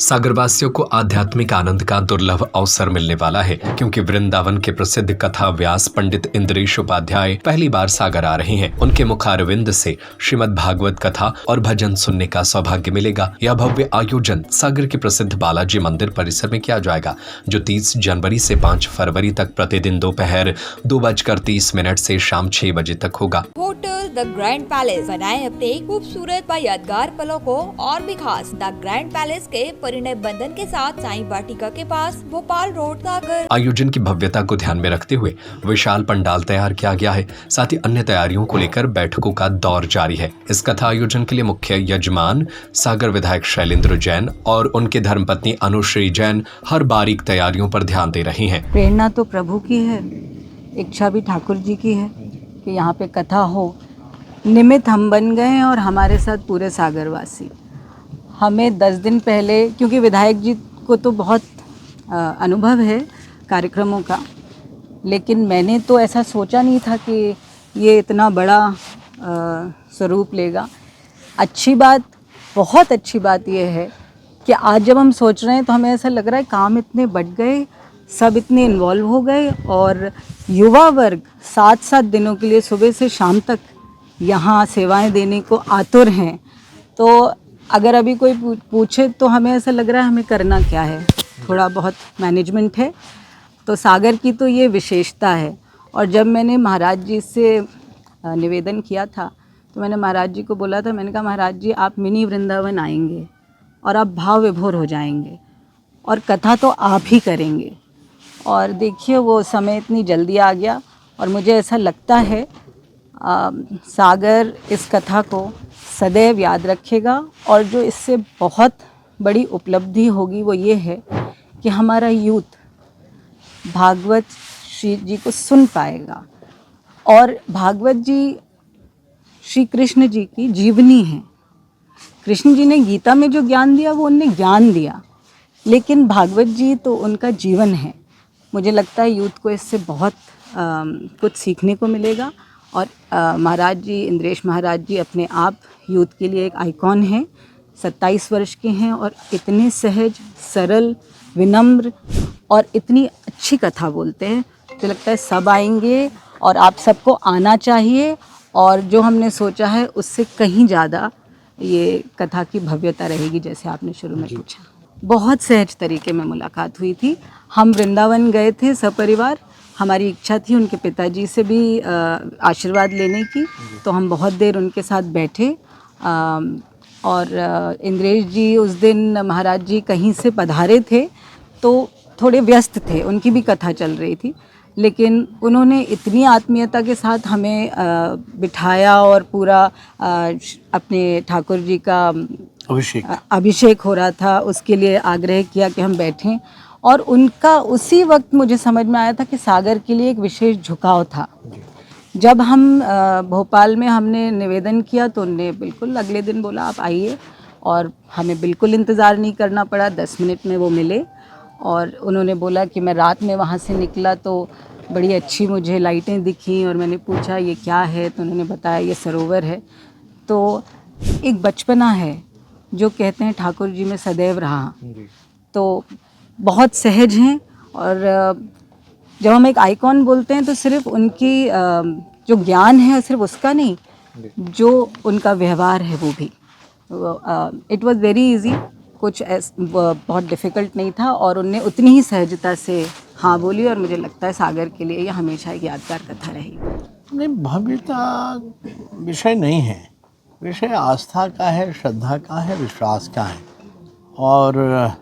सागरवासियों को आध्यात्मिक आनंद का दुर्लभ अवसर मिलने वाला है, क्योंकि वृंदावन के प्रसिद्ध कथा व्यास पंडित इंद्रेश उपाध्याय पहली बार सागर आ रहे हैं। उनके मुखारविंद से श्रीमद् भागवत कथा और भजन सुनने का सौभाग्य मिलेगा। यह भव्य आयोजन सागर के प्रसिद्ध बालाजी मंदिर परिसर में किया जाएगा, जो 30 जनवरी से 5 फरवरी तक प्रतिदिन दोपहर 2:30 से शाम 6 बजे तक होगा। होटल द ग्रैंड पैलेस बनाए अपने खूबसूरत व यादगार पलों को और भी खास। द ग्रैंड पैलेस के परिणय बंधन के साथ साई वाटिका के पास, भोपाल रोड, सागर। आयोजन की भव्यता को ध्यान में रखते हुए विशाल पंडाल तैयार किया गया है। साथ ही अन्य तैयारियों को लेकर बैठकों का दौर जारी है। इस कथा आयोजन के लिए मुख्य यजमान सागर विधायक शैलेंद्र जैन और उनके धर्मपत्नी अनुश्री जैन हर बारीक तैयारियों पर ध्यान दे रही हैं। प्रेरणा तो प्रभु की है, इच्छा भी ठाकुर जी की है कि यहाँ पे कथा हो। निमित्त हम बन गए हैं और हमारे साथ पूरे सागरवासी। हमें 10 दिन पहले, क्योंकि विधायक जी को तो बहुत अनुभव है कार्यक्रमों का, लेकिन मैंने तो ऐसा सोचा नहीं था कि ये इतना बड़ा स्वरूप लेगा। अच्छी बात, बहुत अच्छी बात ये है कि आज जब हम सोच रहे हैं तो हमें ऐसा लग रहा है काम इतने बढ़ गए, सब इतने इन्वॉल्व हो गए और युवा वर्ग 7-7 दिनों के लिए सुबह से शाम तक यहाँ सेवाएं देने को आतुर हैं। तो अगर अभी कोई पूछे तो हमें ऐसा लग रहा है हमें करना क्या है, थोड़ा बहुत मैनेजमेंट है। तो सागर की तो ये विशेषता है। और जब मैंने महाराज जी से निवेदन किया था तो मैंने महाराज जी को बोला था, मैंने कहा महाराज जी आप मिनी वृंदावन आएंगे और आप भाव विभोर हो जाएंगे और कथा तो आप ही करेंगे। और देखिए वो समय इतनी जल्दी आ गया और मुझे ऐसा लगता है सागर इस कथा को सदैव याद रखेगा। और जो इससे बहुत बड़ी उपलब्धि होगी वो ये है कि हमारा यूथ भागवत श्री जी को सुन पाएगा। और भागवत जी श्री कृष्ण जी की जीवनी है। कृष्ण जी ने गीता में जो ज्ञान दिया वो उनने ज्ञान दिया, लेकिन भागवत जी तो उनका जीवन है। मुझे लगता है यूथ को इससे बहुत कुछ सीखने को मिलेगा। और महाराज जी, इंद्रेश महाराज जी अपने आप यूथ के लिए एक आइकॉन हैं। 27 वर्ष के हैं और इतने सहज, सरल, विनम्र और इतनी अच्छी कथा बोलते हैं। मुझे लगता है सब आएंगे और आप सबको आना चाहिए। और जो हमने सोचा है उससे कहीं ज़्यादा ये कथा की भव्यता रहेगी, जैसे आपने शुरू में पूछा। बहुत सहज तरीके में मुलाकात हुई थी। हम वृंदावन गए थे सपरिवार, हमारी इच्छा थी उनके पिताजी से भी आशीर्वाद लेने की, तो हम बहुत देर उनके साथ बैठे। और इंद्रेश जी उस दिन महाराज जी कहीं से पधारे थे तो थोड़े व्यस्त थे, उनकी भी कथा चल रही थी, लेकिन उन्होंने इतनी आत्मीयता के साथ हमें बिठाया और पूरा अपने ठाकुर जी का अभिषेक हो रहा था, उसके लिए आग्रह किया कि हम बैठें। और उनका उसी वक्त मुझे समझ में आया था कि सागर के लिए एक विशेष झुकाव था। जब हम भोपाल में हमने निवेदन किया तो उन्होंने बिल्कुल अगले दिन बोला आप आइए, और हमें बिल्कुल इंतज़ार नहीं करना पड़ा, 10 मिनट में वो मिले। और उन्होंने बोला कि मैं रात में वहाँ से निकला तो बड़ी अच्छी मुझे लाइटें दिखी और मैंने पूछा ये क्या है, तो उन्होंने बताया ये सरोवर है। तो एक बचपना है जो कहते हैं ठाकुर जी में सदैव रहा, तो बहुत सहज हैं। और जब हम एक आइकॉन बोलते हैं तो सिर्फ उनकी जो ज्ञान है सिर्फ उसका नहीं, जो उनका व्यवहार है वो भी। इट वाज वेरी इजी, कुछ बहुत डिफ़िकल्ट नहीं था और उनने उतनी ही सहजता से हाँ बोली। और मुझे लगता है सागर के लिए ये हमेशा एक यादगार कथा रहेगी। नहीं, भव्यता विषय नहीं है, विषय आस्था का है, श्रद्धा का है, विश्वास का है। और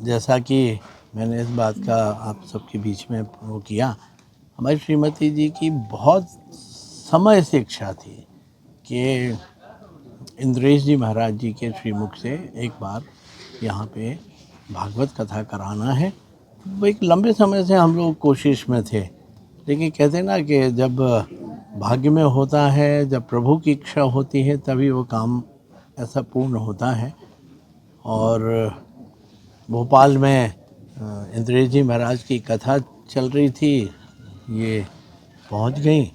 जैसा कि मैंने इस बात का आप सबके बीच में वो किया, हमारी श्रीमती जी की बहुत समय से इच्छा थी कि इंद्रेश जी महाराज जी के श्रीमुख से एक बार यहाँ पे भागवत कथा कराना है। वो एक लंबे समय से हम लोग कोशिश में थे, लेकिन कहते हैं ना कि जब भाग्य में होता है, जब प्रभु की इच्छा होती है तभी वो काम ऐसा पूर्ण होता है। और भोपाल में इंद्रेश जी महाराज की कथा चल रही थी, ये पहुंच गई,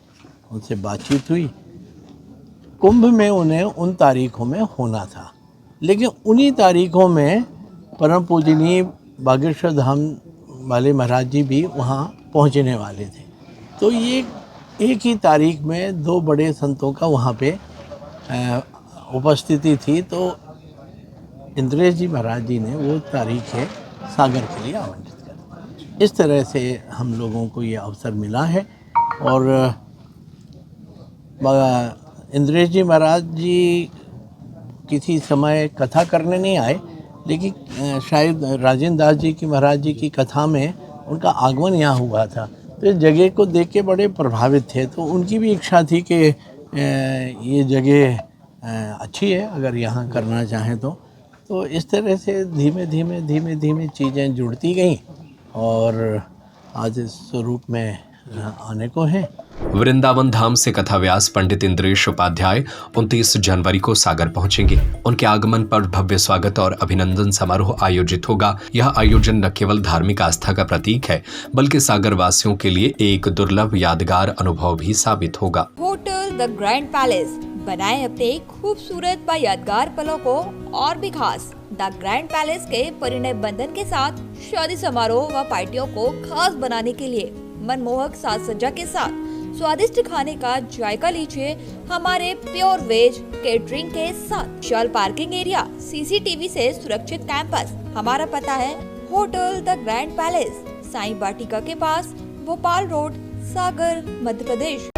उनसे बातचीत हुई। कुंभ में उन्हें उन तारीखों में होना था, लेकिन उन्हीं तारीखों में परम पूजनीय बागेश्वर धाम वाले महाराज जी भी वहाँ पहुँचने वाले थे। तो ये एक ही तारीख में दो बड़े संतों का वहाँ पे उपस्थिति थी। तो इंद्रेश जी महाराज जी ने वो तारीख है सागर के लिए आमंत्रित कर दी। इस तरह से हम लोगों को ये अवसर मिला है। और इंद्रेश जी महाराज जी किसी समय कथा करने नहीं आए, लेकिन शायद राजेंद्र दास जी की महाराज जी की कथा में उनका आगमन यहाँ हुआ था। तो इस जगह को देख के बड़े प्रभावित थे। तो उनकी भी इच्छा थी कि ये जगह अच्छी है, अगर यहाँ करना चाहें तो इस तरह से धीमे धीमे चीज़ें जुड़ती गईं और आज इस स्वरूप में आने को हैं। वृंदावन धाम से कथा व्यास पंडित इंद्रेश उपाध्याय 29 जनवरी को सागर पहुंचेंगे। उनके आगमन पर भव्य स्वागत और अभिनंदन समारोह आयोजित होगा। यह आयोजन न केवल धार्मिक आस्था का प्रतीक है, बल्कि सागर वासियों के लिए एक दुर्लभ यादगार अनुभव भी साबित होगा। होटल द ग्रैंड पैलेस, बनाए अपने खूबसूरत व यादगार पलों को और भी खास। द ग्रैंड पैलेस के परिणय बंधन के साथ शादी समारोह व पार्टियों को खास बनाने के लिए मनमोहक साज सज्जा के साथ स्वादिष्ट खाने का जायका लीजिए हमारे प्योर वेज केटरिंग के साथ। विशाल पार्किंग एरिया, सीसीटीवी से सुरक्षित कैंपस। हमारा पता है hotel the grand palace, Sai Vatika के पास, भोपाल रोड, सागर, मध्य प्रदेश।